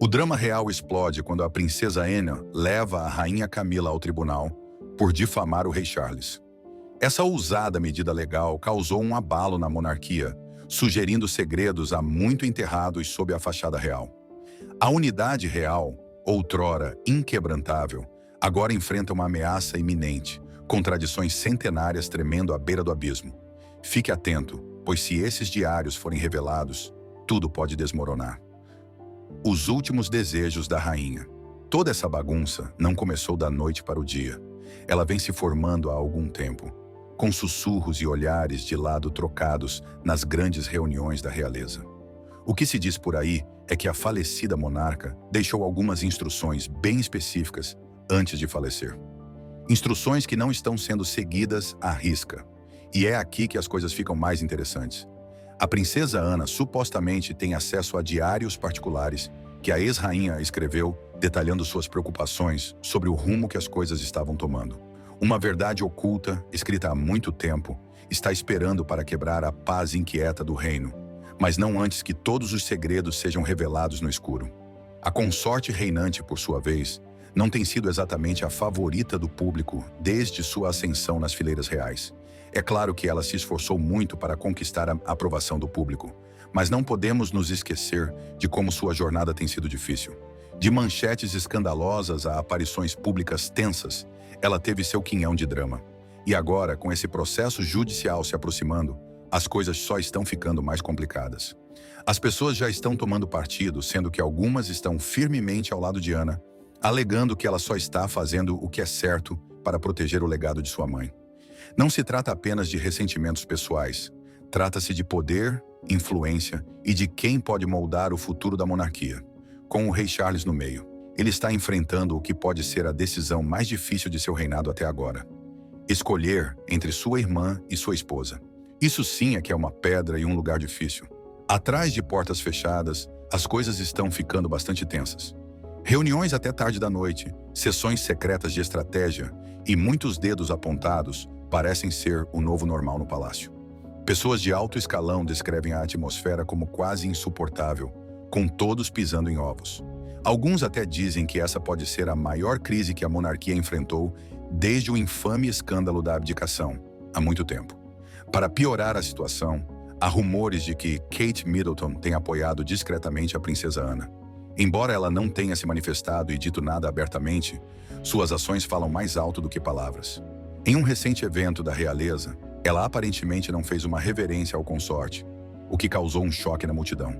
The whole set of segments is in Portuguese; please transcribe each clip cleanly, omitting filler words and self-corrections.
O drama real explode quando a princesa Anne leva a rainha Camila ao tribunal por difamar o rei Charles. Essa ousada medida legal causou um abalo na monarquia, sugerindo segredos há muito enterrados sob a fachada real. A unidade real, outrora inquebrantável, agora enfrenta uma ameaça iminente, com tradições centenárias tremendo à beira do abismo. Fique atento, pois se esses diários forem revelados, tudo pode desmoronar. Os últimos desejos da rainha. Toda essa bagunça não começou da noite para o dia. Ela vem se formando há algum tempo, com sussurros e olhares de lado trocados nas grandes reuniões da realeza. O que se diz por aí é que a falecida monarca deixou algumas instruções bem específicas antes de falecer. Instruções que não estão sendo seguidas à risca. E é aqui que as coisas ficam mais interessantes. A princesa Ana supostamente tem acesso a diários particulares que a ex-rainha escreveu detalhando suas preocupações sobre o rumo que as coisas estavam tomando. Uma verdade oculta, escrita há muito tempo, está esperando para quebrar a paz inquieta do reino, mas não antes que todos os segredos sejam revelados no escuro. A consorte reinante, por sua vez, não tem sido exatamente a favorita do público desde sua ascensão nas fileiras reais. É claro que ela se esforçou muito para conquistar a aprovação do público, mas não podemos nos esquecer de como sua jornada tem sido difícil. De manchetes escandalosas a aparições públicas tensas, ela teve seu quinhão de drama. E agora, com esse processo judicial se aproximando, as coisas só estão ficando mais complicadas. As pessoas já estão tomando partido, sendo que algumas estão firmemente ao lado de Ana, alegando que ela só está fazendo o que é certo para proteger o legado de sua mãe. Não se trata apenas de ressentimentos pessoais. Trata-se de poder, influência e de quem pode moldar o futuro da monarquia. Com o rei Charles no meio, ele está enfrentando o que pode ser a decisão mais difícil de seu reinado até agora. Escolher entre sua irmã e sua esposa. Isso sim é que é uma pedra e um lugar difícil. Atrás de portas fechadas, as coisas estão ficando bastante tensas. Reuniões até tarde da noite, sessões secretas de estratégia e muitos dedos apontados parecem ser o novo normal no palácio. Pessoas de alto escalão descrevem a atmosfera como quase insuportável, com todos pisando em ovos. Alguns até dizem que essa pode ser a maior crise que a monarquia enfrentou desde o infame escândalo da abdicação, há muito tempo. Para piorar a situação, há rumores de que Kate Middleton tem apoiado discretamente a princesa Ana. Embora ela não tenha se manifestado e dito nada abertamente, suas ações falam mais alto do que palavras. Em um recente evento da realeza, ela aparentemente não fez uma reverência ao consorte, o que causou um choque na multidão.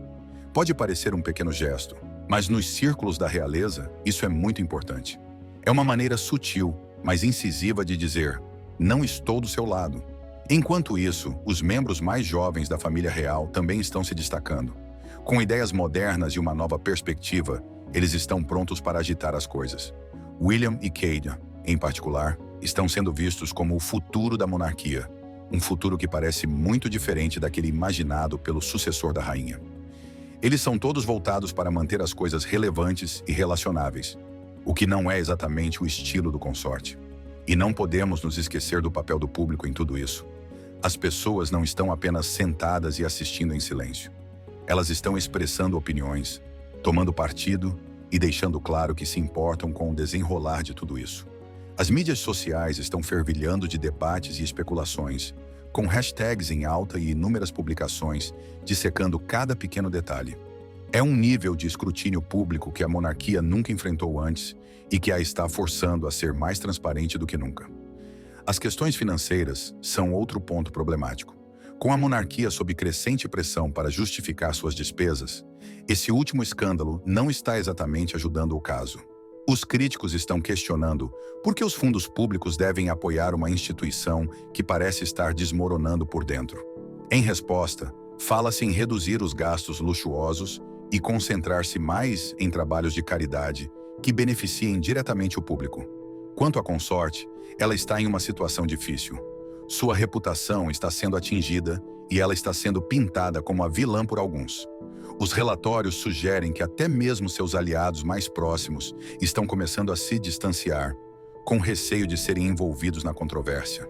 Pode parecer um pequeno gesto, mas nos círculos da realeza, isso é muito importante. É uma maneira sutil, mas incisiva de dizer, não estou do seu lado. Enquanto isso, os membros mais jovens da família real também estão se destacando. Com ideias modernas e uma nova perspectiva, eles estão prontos para agitar as coisas. William e Kate, em particular, estão sendo vistos como o futuro da monarquia, um futuro que parece muito diferente daquele imaginado pelo sucessor da rainha. Eles são todos voltados para manter as coisas relevantes e relacionáveis, o que não é exatamente o estilo do consorte. E não podemos nos esquecer do papel do público em tudo isso. As pessoas não estão apenas sentadas e assistindo em silêncio. Elas estão expressando opiniões, tomando partido e deixando claro que se importam com o desenrolar de tudo isso. As mídias sociais estão fervilhando de debates e especulações, com hashtags em alta e inúmeras publicações, dissecando cada pequeno detalhe. É um nível de escrutínio público que a monarquia nunca enfrentou antes e que a está forçando a ser mais transparente do que nunca. As questões financeiras são outro ponto problemático. Com a monarquia sob crescente pressão para justificar suas despesas, esse último escândalo não está exatamente ajudando o caso. Os críticos estão questionando por que os fundos públicos devem apoiar uma instituição que parece estar desmoronando por dentro. Em resposta, fala-se em reduzir os gastos luxuosos e concentrar-se mais em trabalhos de caridade que beneficiem diretamente o público. Quanto à consorte, ela está em uma situação difícil. Sua reputação está sendo atingida e ela está sendo pintada como a vilã por alguns. Os relatórios sugerem que até mesmo seus aliados mais próximos estão começando a se distanciar, com receio de serem envolvidos na controvérsia.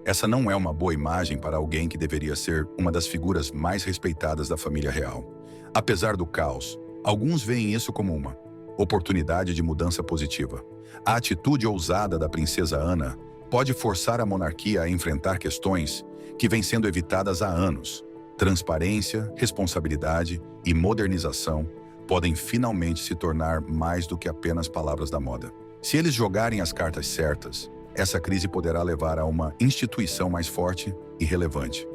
Essa não é uma boa imagem para alguém que deveria ser uma das figuras mais respeitadas da família real. Apesar do caos, Alguns veem isso como uma oportunidade de mudança positiva. A atitude ousada da princesa Ana pode forçar a monarquia a enfrentar questões que vêm sendo evitadas há anos. Transparência, responsabilidade e modernização podem finalmente se tornar mais do que apenas palavras da moda. Se eles jogarem as cartas certas, essa crise poderá levar a uma instituição mais forte e relevante.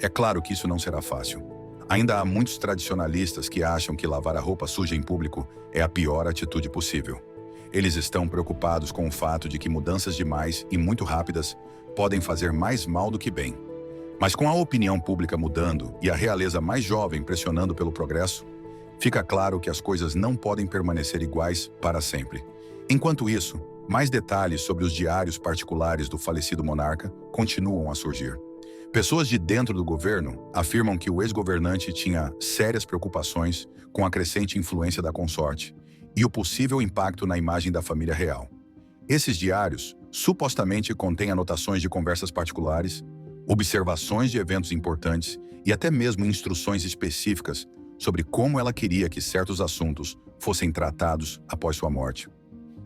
É claro que isso não será fácil. Ainda há muitos tradicionalistas que acham que lavar a roupa suja em público é a pior atitude possível. Eles estão preocupados com o fato de que mudanças demais e muito rápidas podem fazer mais mal do que bem. Mas com a opinião pública mudando e a realeza mais jovem pressionando pelo progresso, fica claro que as coisas não podem permanecer iguais para sempre. Enquanto isso, mais detalhes sobre os diários particulares do falecido monarca continuam a surgir. Pessoas de dentro do governo afirmam que o ex-governante tinha sérias preocupações com a crescente influência da consorte e o possível impacto na imagem da família real. Esses diários supostamente contêm anotações de conversas particulares, observações de eventos importantes e até mesmo instruções específicas sobre como ela queria que certos assuntos fossem tratados após sua morte.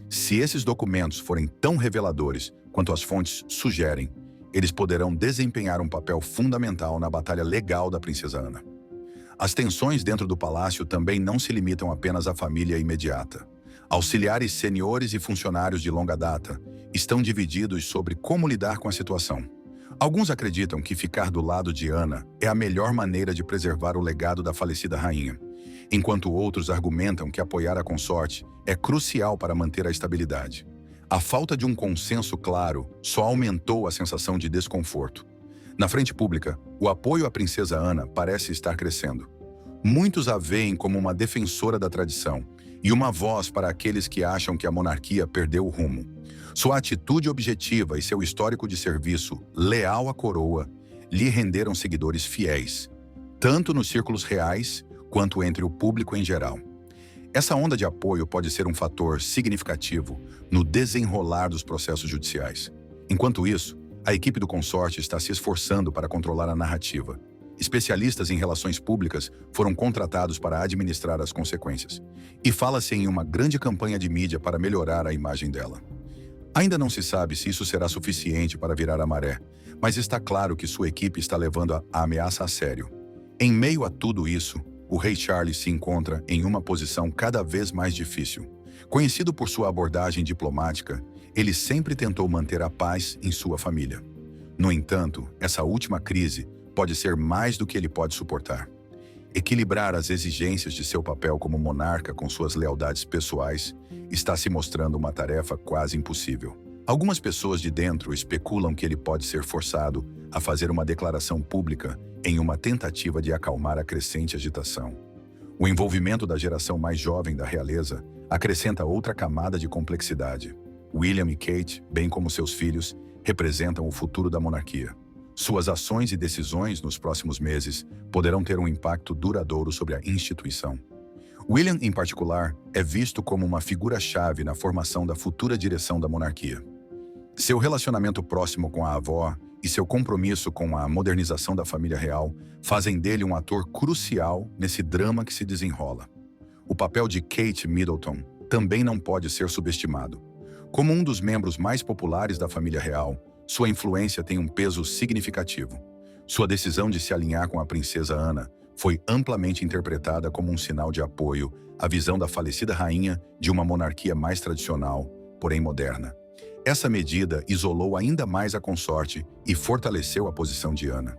Se esses documentos forem tão reveladores quanto as fontes sugerem, eles poderão desempenhar um papel fundamental na batalha legal da princesa Ana. As tensões dentro do palácio também não se limitam apenas à família imediata. Auxiliares seniores e funcionários de longa data estão divididos sobre como lidar com a situação. Alguns acreditam que ficar do lado de Ana é a melhor maneira de preservar o legado da falecida rainha, enquanto outros argumentam que apoiar a consorte é crucial para manter a estabilidade. A falta de um consenso claro só aumentou a sensação de desconforto. Na frente pública, o apoio à princesa Ana parece estar crescendo. Muitos a veem como uma defensora da tradição e uma voz para aqueles que acham que a monarquia perdeu o rumo. Sua atitude objetiva e seu histórico de serviço leal à coroa lhe renderam seguidores fiéis, tanto nos círculos reais quanto entre o público em geral. Essa onda de apoio pode ser um fator significativo no desenrolar dos processos judiciais. Enquanto isso, a equipe do consorte está se esforçando para controlar a narrativa. Especialistas em relações públicas foram contratados para administrar as consequências. E fala-se em uma grande campanha de mídia para melhorar a imagem dela. Ainda não se sabe se isso será suficiente para virar a maré, mas está claro que sua equipe está levando a ameaça a sério. Em meio a tudo isso, o rei Charles se encontra em uma posição cada vez mais difícil. Conhecido por sua abordagem diplomática, ele sempre tentou manter a paz em sua família. No entanto, essa última crise pode ser mais do que ele pode suportar. Equilibrar as exigências de seu papel como monarca com suas lealdades pessoais está se mostrando uma tarefa quase impossível. Algumas pessoas de dentro especulam que ele pode ser forçado a fazer uma declaração pública em uma tentativa de acalmar a crescente agitação. O envolvimento da geração mais jovem da realeza acrescenta outra camada de complexidade. William e Kate, bem como seus filhos, representam o futuro da monarquia. Suas ações e decisões nos próximos meses poderão ter um impacto duradouro sobre a instituição. William, em particular, é visto como uma figura-chave na formação da futura direção da monarquia. Seu relacionamento próximo com a avó e seu compromisso com a modernização da família real fazem dele um ator crucial nesse drama que se desenrola. O papel de Kate Middleton também não pode ser subestimado. Como um dos membros mais populares da família real, sua influência tem um peso significativo. Sua decisão de se alinhar com a princesa Ana foi amplamente interpretada como um sinal de apoio à visão da falecida rainha de uma monarquia mais tradicional, porém moderna. Essa medida isolou ainda mais a consorte e fortaleceu a posição de Ana.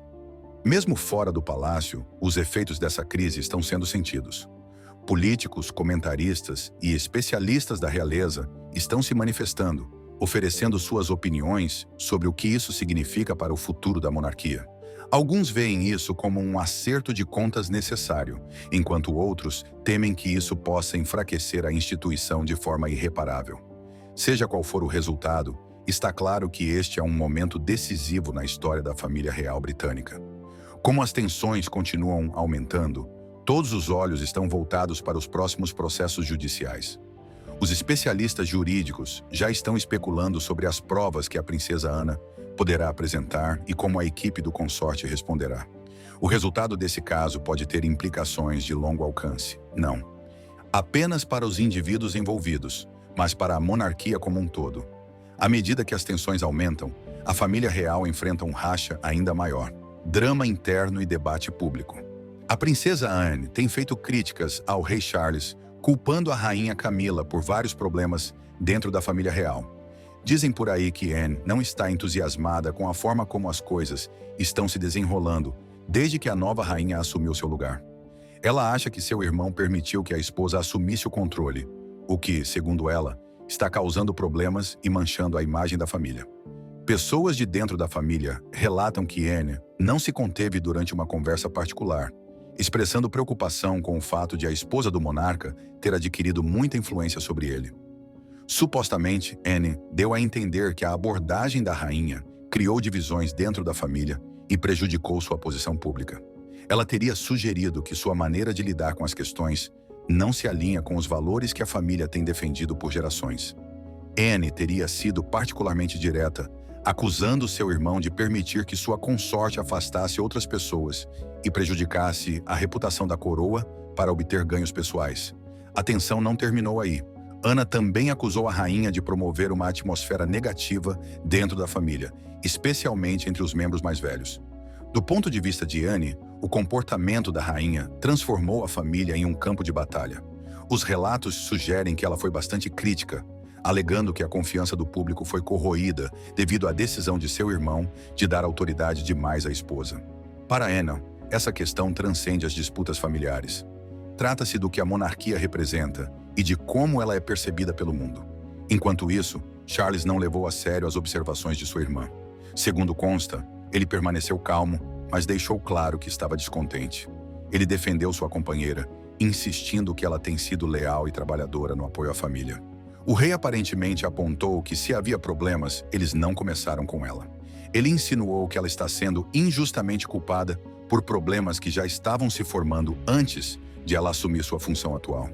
Mesmo fora do palácio, os efeitos dessa crise estão sendo sentidos. Políticos, comentaristas e especialistas da realeza estão se manifestando, oferecendo suas opiniões sobre o que isso significa para o futuro da monarquia. Alguns veem isso como um acerto de contas necessário, enquanto outros temem que isso possa enfraquecer a instituição de forma irreparável. Seja qual for o resultado, está claro que este é um momento decisivo na história da família real britânica. Como as tensões continuam aumentando, todos os olhos estão voltados para os próximos processos judiciais. Os especialistas jurídicos já estão especulando sobre as provas que a princesa Ana poderá apresentar e como a equipe do consorte responderá. O resultado desse caso pode ter implicações de longo alcance. Não. apenas para os indivíduos envolvidos, mas para a monarquia como um todo. À medida que as tensões aumentam, a família real enfrenta um racha ainda maior, drama interno e debate público. A princesa Anne tem feito críticas ao rei Charles, culpando a rainha Camila por vários problemas dentro da família real. Dizem por aí que Anne não está entusiasmada com a forma como as coisas estão se desenrolando desde que a nova rainha assumiu seu lugar. Ela acha que seu irmão permitiu que a esposa assumisse o controle, o que, segundo ela, está causando problemas e manchando a imagem da família. Pessoas de dentro da família relatam que Anne não se conteve durante uma conversa particular, expressando preocupação com o fato de a esposa do monarca ter adquirido muita influência sobre ele. Supostamente, Anne deu a entender que a abordagem da rainha criou divisões dentro da família e prejudicou sua posição pública. Ela teria sugerido que sua maneira de lidar com as questões não se alinha com os valores que a família tem defendido por gerações. Anne teria sido particularmente direta, acusando seu irmão de permitir que sua consorte afastasse outras pessoas e prejudicasse a reputação da coroa para obter ganhos pessoais. A tensão não terminou aí. Ana também acusou a rainha de promover uma atmosfera negativa dentro da família, especialmente entre os membros mais velhos. Do ponto de vista de Anne, o comportamento da rainha transformou a família em um campo de batalha. Os relatos sugerem que ela foi bastante crítica, alegando que a confiança do público foi corroída devido à decisão de seu irmão de dar autoridade demais à esposa. Para Anne, essa questão transcende as disputas familiares. Trata-se do que a monarquia representa e de como ela é percebida pelo mundo. Enquanto isso, Charles não levou a sério as observações de sua irmã. Segundo consta, ele permaneceu calmo, mas deixou claro que estava descontente. Ele defendeu sua companheira, insistindo que ela tem sido leal e trabalhadora no apoio à família. O rei aparentemente apontou que se havia problemas, eles não começaram com ela. Ele insinuou que ela está sendo injustamente culpada por problemas que já estavam se formando antes de ela assumir sua função atual.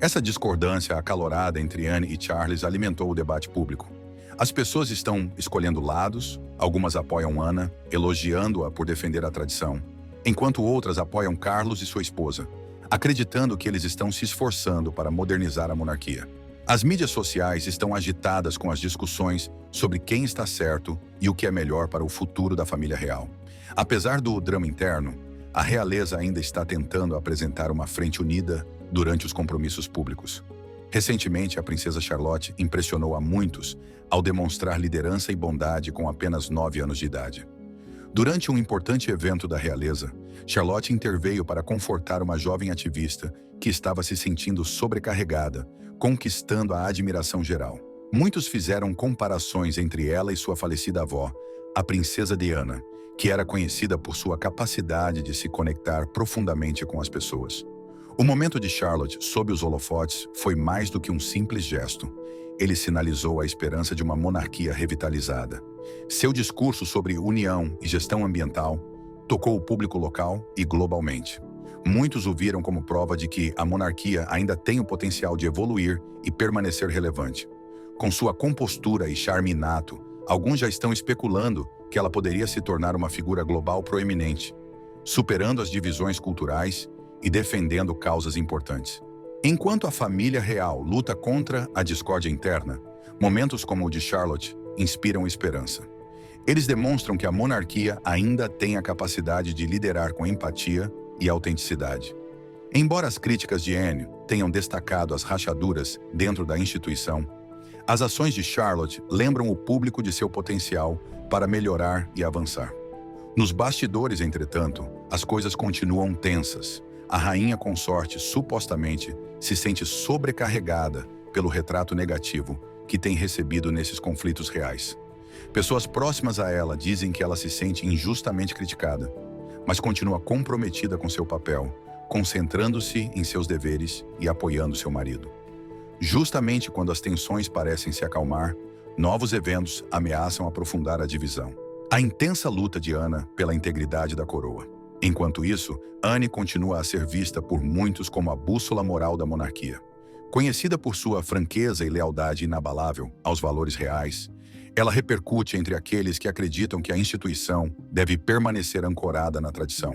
Essa discordância acalorada entre Anne e Charles alimentou o debate público. As pessoas estão escolhendo lados, algumas apoiam Ana, elogiando-a por defender a tradição, enquanto outras apoiam Carlos e sua esposa, acreditando que eles estão se esforçando para modernizar a monarquia. As mídias sociais estão agitadas com as discussões sobre quem está certo e o que é melhor para o futuro da família real. Apesar do drama interno, a realeza ainda está tentando apresentar uma frente unida durante os compromissos públicos. Recentemente, a princesa Charlotte impressionou a muitos ao demonstrar liderança e bondade com apenas 9 anos de idade. Durante um importante evento da realeza, Charlotte interveio para confortar uma jovem ativista que estava se sentindo sobrecarregada, conquistando a admiração geral. Muitos fizeram comparações entre ela e sua falecida avó, a princesa Diana, que era conhecida por sua capacidade de se conectar profundamente com as pessoas. O momento de Charlotte sob os holofotes foi mais do que um simples gesto. Ele sinalizou a esperança de uma monarquia revitalizada. Seu discurso sobre união e gestão ambiental tocou o público local e globalmente. Muitos o viram como prova de que a monarquia ainda tem o potencial de evoluir e permanecer relevante. Com sua compostura e charme inato, alguns já estão especulando que ela poderia se tornar uma figura global proeminente, superando as divisões culturais e defendendo causas importantes. Enquanto a família real luta contra a discórdia interna, momentos como o de Charlotte inspiram esperança. Eles demonstram que a monarquia ainda tem a capacidade de liderar com empatia e autenticidade. Embora as críticas de Anne tenham destacado as rachaduras dentro da instituição, as ações de Charlotte lembram o público de seu potencial para melhorar e avançar. Nos bastidores, entretanto, as coisas continuam tensas. A rainha consorte supostamente se sente sobrecarregada pelo retrato negativo que tem recebido nesses conflitos reais. Pessoas próximas a ela dizem que ela se sente injustamente criticada, mas continua comprometida com seu papel, concentrando-se em seus deveres e apoiando seu marido. Justamente quando as tensões parecem se acalmar, novos eventos ameaçam aprofundar a divisão. A intensa luta de Ana pela integridade da coroa. Enquanto isso, Anne continua a ser vista por muitos como a bússola moral da monarquia. Conhecida por sua franqueza e lealdade inabalável aos valores reais, ela repercute entre aqueles que acreditam que a instituição deve permanecer ancorada na tradição.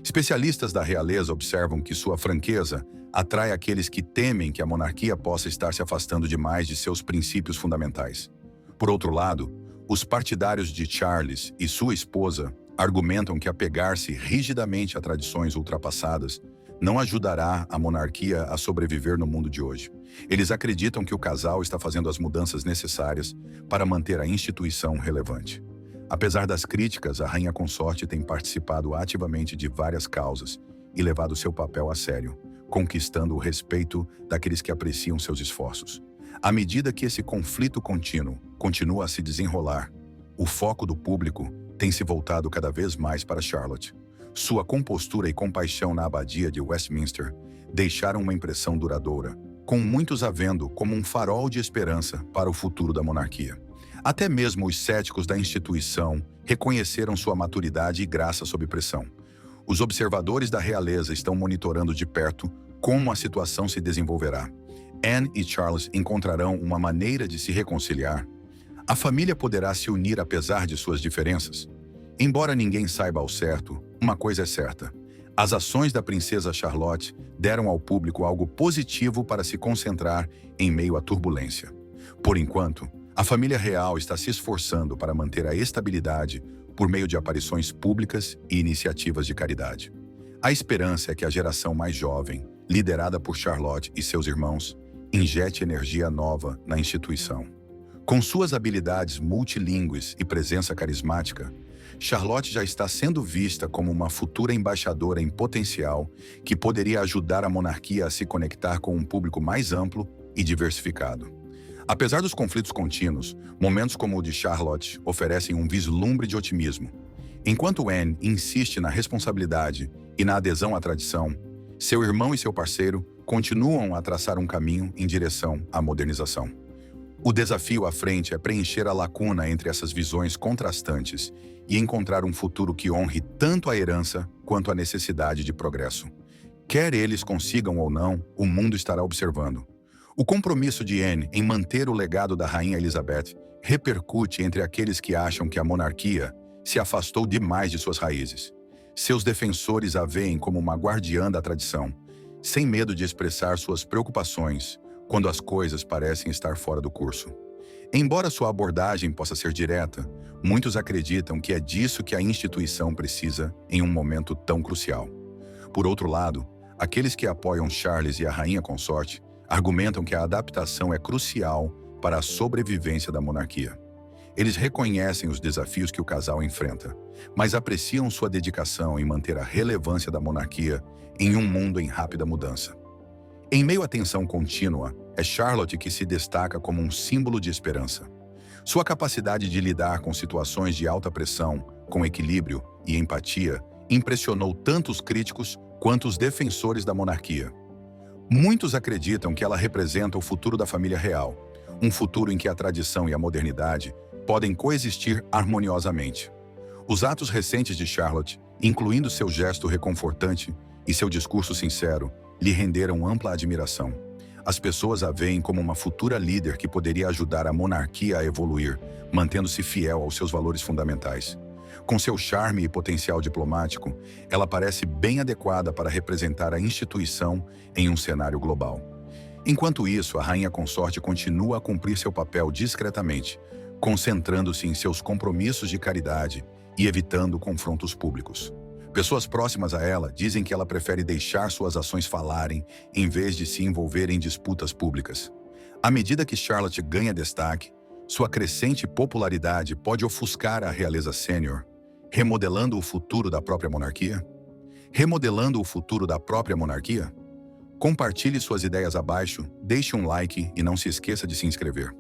Especialistas da realeza observam que sua franqueza atrai aqueles que temem que a monarquia possa estar se afastando demais de seus princípios fundamentais. Por outro lado, os partidários de Charles e sua esposa argumentam que apegar-se rigidamente a tradições ultrapassadas não ajudará a monarquia a sobreviver no mundo de hoje. Eles acreditam que o casal está fazendo as mudanças necessárias para manter a instituição relevante. Apesar das críticas, a rainha consorte tem participado ativamente de várias causas e levado seu papel a sério, conquistando o respeito daqueles que apreciam seus esforços. À medida que esse conflito contínuo continua a se desenrolar, o foco do público tem se voltado cada vez mais para Charlotte. Sua compostura e compaixão na abadia de Westminster deixaram uma impressão duradoura, com muitos a vendo como um farol de esperança para o futuro da monarquia. Até mesmo os céticos da instituição reconheceram sua maturidade e graça sob pressão. Os observadores da realeza estão monitorando de perto como a situação se desenvolverá. Anne e Charles encontrarão uma maneira de se reconciliar. A família poderá se unir apesar de suas diferenças. Embora ninguém saiba ao certo, uma coisa é certa: as ações da princesa Charlotte deram ao público algo positivo para se concentrar em meio à turbulência. Por enquanto, a família real está se esforçando para manter a estabilidade por meio de aparições públicas e iniciativas de caridade. A esperança é que a geração mais jovem, liderada por Charlotte e seus irmãos, injete energia nova na instituição. Com suas habilidades multilingües e presença carismática, Charlotte já está sendo vista como uma futura embaixadora em potencial que poderia ajudar a monarquia a se conectar com um público mais amplo e diversificado. Apesar dos conflitos contínuos, momentos como o de Charlotte oferecem um vislumbre de otimismo. Enquanto Anne insiste na responsabilidade e na adesão à tradição, seu irmão e seu parceiro continuam a traçar um caminho em direção à modernização. O desafio à frente é preencher a lacuna entre essas visões contrastantes e encontrar um futuro que honre tanto a herança quanto a necessidade de progresso. Quer eles consigam ou não, o mundo estará observando. O compromisso de Anne em manter o legado da Rainha Elizabeth repercute entre aqueles que acham que a monarquia se afastou demais de suas raízes. Seus defensores a veem como uma guardiã da tradição, sem medo de expressar suas preocupações quando as coisas parecem estar fora do curso. Embora sua abordagem possa ser direta, muitos acreditam que é disso que a instituição precisa em um momento tão crucial. Por outro lado, aqueles que apoiam Charles e a rainha consorte argumentam que a adaptação é crucial para a sobrevivência da monarquia. Eles reconhecem os desafios que o casal enfrenta, mas apreciam sua dedicação em manter a relevância da monarquia em um mundo em rápida mudança. Em meio à tensão contínua, é Charlotte que se destaca como um símbolo de esperança. Sua capacidade de lidar com situações de alta pressão, com equilíbrio e empatia, impressionou tanto os críticos quanto os defensores da monarquia. Muitos acreditam que ela representa o futuro da família real, um futuro em que a tradição e a modernidade podem coexistir harmoniosamente. Os atos recentes de Charlotte, incluindo seu gesto reconfortante e seu discurso sincero, lhe renderam ampla admiração. As pessoas a veem como uma futura líder que poderia ajudar a monarquia a evoluir, mantendo-se fiel aos seus valores fundamentais. Com seu charme e potencial diplomático, ela parece bem adequada para representar a instituição em um cenário global. Enquanto isso, a rainha consorte continua a cumprir seu papel discretamente, concentrando-se em seus compromissos de caridade e evitando confrontos públicos. Pessoas próximas a ela dizem que ela prefere deixar suas ações falarem em vez de se envolver em disputas públicas. À medida que Charlotte ganha destaque, sua crescente popularidade pode ofuscar a realeza sênior, remodelando o futuro da própria monarquia? Remodelando o futuro da própria monarquia? Compartilhe suas ideias abaixo, deixe um like e não se esqueça de se inscrever.